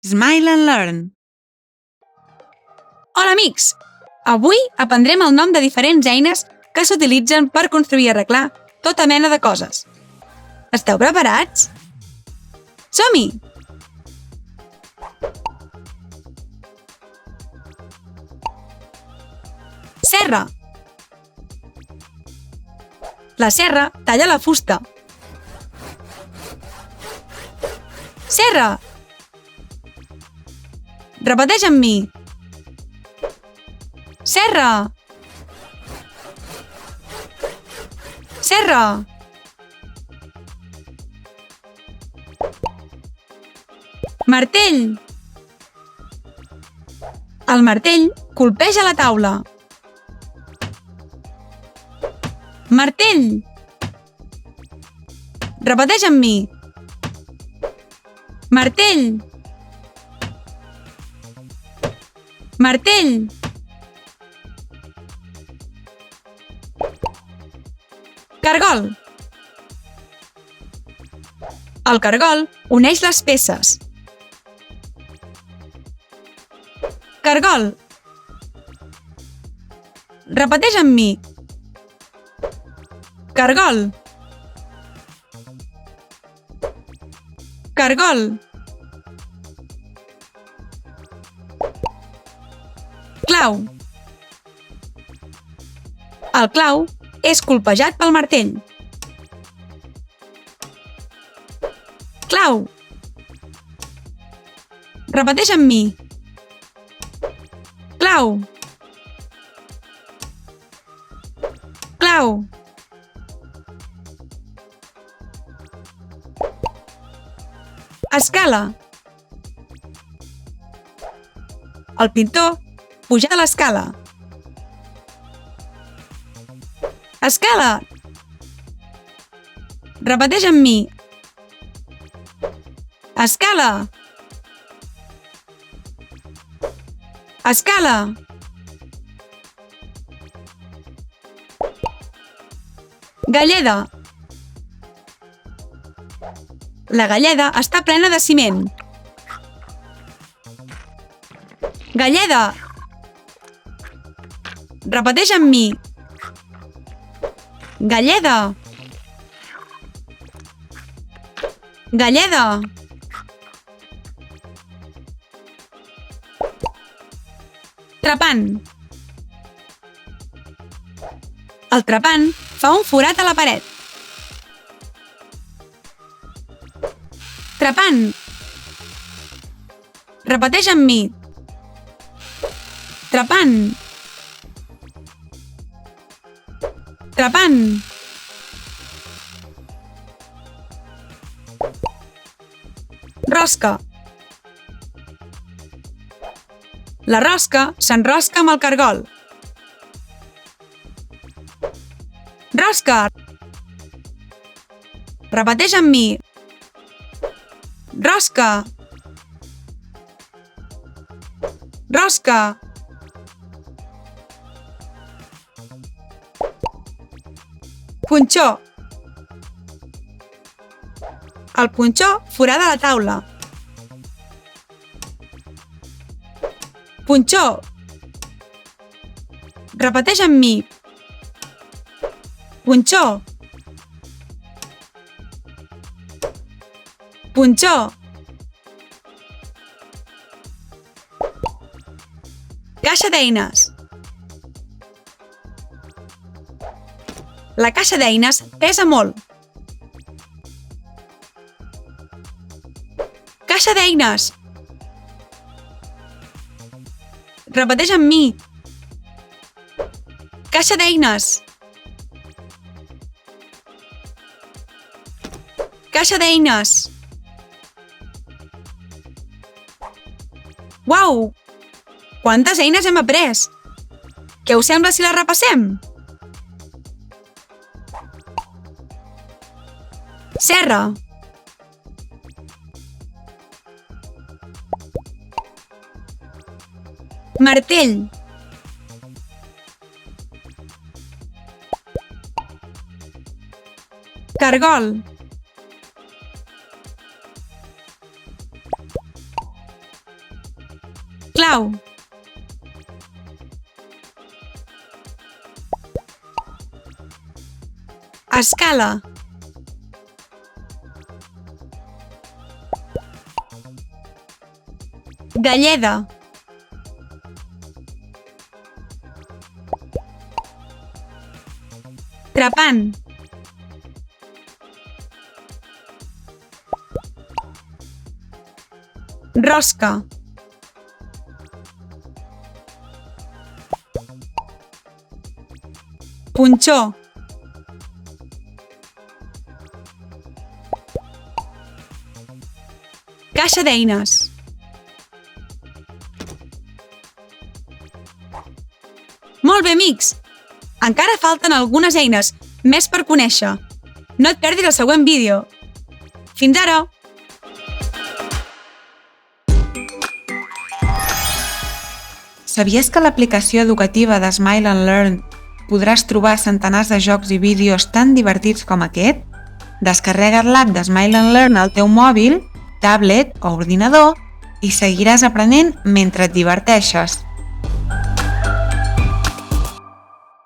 Smile and Learn. Hola, amics! Avui aprendrem el nom de diferents eines que s'utilitzen per construir i arreglar tota mena de coses. Esteu preparats? Som-hi! Serra. La serra talla la fusta. Serra. Repeteix amb mi. Serra. Serra. Martell. El martell colpeja la taula. Martell. Repeteix amb mi. Martell. Martell. Cargol. El cargol uneix les peces. Cargol. Repeteix amb mi. Cargol. Cargol. Clau. El clau és colpejat pel martell. Clau. Repeteix amb mi. Clau. Clau. Escala. El pintor puja a l'escala. Escala. Repeteix amb mi. Escala. Escala. Galleda. La galleda està plena de ciment. Galleda. Repeteix amb mi. Galleda. Galleda. Trepant. El trepant fa un forat a la paret. Trepant. Repeteix amb mi. Trepant. Trepant. Rosca. La rosca s'enrosca amb el cargol. Rosca. Repeteix amb mi. Rosca. Rosca. Punxó. El punxó forada la taula. Punxó. Repeteix amb mi. Punxó. Punxó. Caixa d'eines. La caixa d'eines pesa molt. Caixa d'eines. Repeteix amb mi. Caixa d'eines. Caixa d'eines. Uau! Quantes eines hem après? Què us sembla si les repassem? Serra. Martell. Cargol. Clau. Escala. Galleda. Trepant. Rosca. Punxó. Caixa d'eines. Molt bé, amics! Encara falten algunes eines més per conèixer. No et perdis el següent vídeo. Fins ara! Sabies que a l'aplicació educativa de Smile and Learn podràs trobar centenars de jocs i vídeos tan divertits com aquest? Descarrega't l'app de Smile and Learn al teu mòbil, tablet o ordinador i seguiràs aprenent mentre et diverteixes.